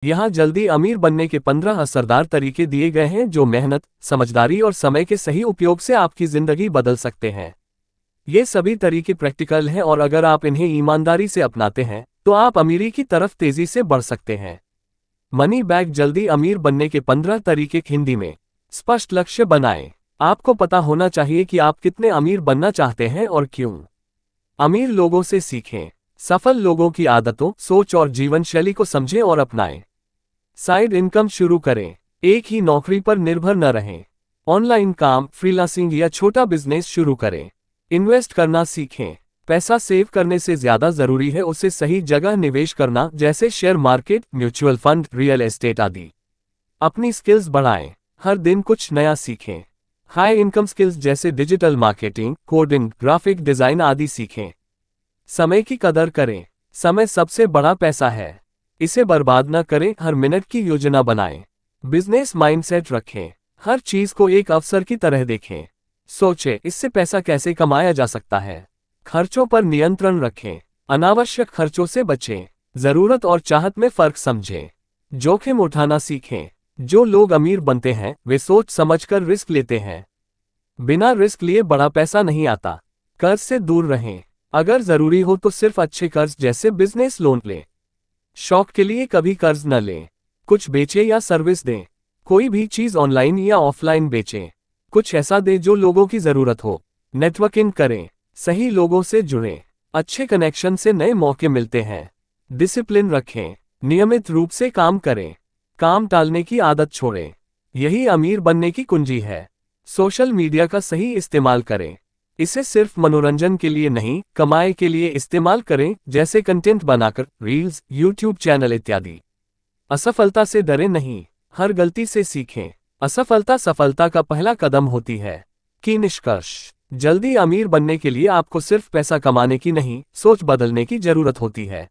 यहाँ जल्दी अमीर बनने के 15 असरदार तरीके दिए गए हैं जो मेहनत, समझदारी और समय के सही उपयोग से आपकी जिंदगी बदल सकते हैं। ये सभी तरीके प्रैक्टिकल हैं और अगर आप इन्हें ईमानदारी से अपनाते हैं तो आप अमीरी की तरफ तेजी से बढ़ सकते हैं। मनी बैग जल्दी अमीर बनने के 15 तरीके। हिंदी में। स्पष्ट लक्ष्य बनाएं। आपको पता होना चाहिए कि आप कितने अमीर बनना चाहते हैं और क्यों। अमीर लोगों से सीखें। सफल लोगों की आदतों, सोच और जीवन शैली को समझें और अपनाएं। साइड इनकम शुरू करें। एक ही नौकरी पर निर्भर न रहें। ऑनलाइन काम, फ्रीलांसिंग या छोटा बिजनेस शुरू करें। इन्वेस्ट करना सीखें। पैसा सेव करने से ज्यादा जरूरी है उसे सही जगह निवेश करना, जैसे share market, mutual fund, real estate आदि। अपनी स्किल्स बढ़ाएं। हर दिन कुछ नया सीखें। हाई इनकम स्किल्स जैसे digital marketing, coding, graphic design आदि सीखें। समय की कदर करें। समय सबसे बड़ा पैसा है, इसे बर्बाद न करें। हर मिनट की योजना बनाएं। बिजनेस माइंडसेट रखें। हर चीज को एक अवसर की तरह देखें। सोचें, इससे पैसा कैसे कमाया जा सकता है। खर्चों पर नियंत्रण रखें। अनावश्यक खर्चों से बचें। जरूरत और चाहत में फर्क समझें। जोखिम उठाना सीखें। जो लोग अमीर बनते हैं वे सोच समझकर रिस्क लेते हैं। बिना रिस्क लिए बड़ा पैसा नहीं आता। कर्ज से दूर रहें। अगर जरूरी हो तो सिर्फ अच्छे कर्ज जैसे बिजनेस लोन लें। शौक के लिए कभी कर्ज न लें। कुछ बेचें या सर्विस दें। कोई भी चीज ऑनलाइन या ऑफलाइन बेचें। कुछ ऐसा दें जो लोगों की जरूरत हो। नेटवर्किंग करें। सही लोगों से जुड़ें। अच्छे कनेक्शन से नए मौके मिलते हैं। डिसिप्लिन रखें। नियमित रूप से काम करें। काम टालने की आदत छोड़ें। यही अमीर बनने की कुंजी है। सोशल मीडिया का सही इस्तेमाल करें। इसे सिर्फ मनोरंजन के लिए नहीं, कमाई के लिए इस्तेमाल करें, जैसे कंटेंट बनाकर, रील्स, यूट्यूब चैनल इत्यादि। असफलता से डरे नहीं, हर गलती से सीखें। असफलता सफलता का पहला कदम होती है। कि निष्कर्ष, जल्दी अमीर बनने के लिए आपको सिर्फ पैसा कमाने की नहीं, सोच बदलने की जरूरत होती है।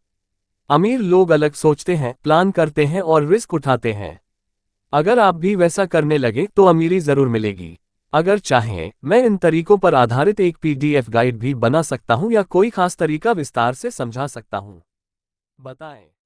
अमीर लोग अलग सोचते हैं, प्लान करते हैं और रिस्क उठाते हैं। अगर आप भी वैसा करने लगे तो अमीरी जरूर मिलेगी। अगर चाहें, मैं इन तरीकों पर आधारित एक PDF गाइड भी बना सकता हूं या कोई खास तरीका विस्तार से समझा सकता हूं। बताएं।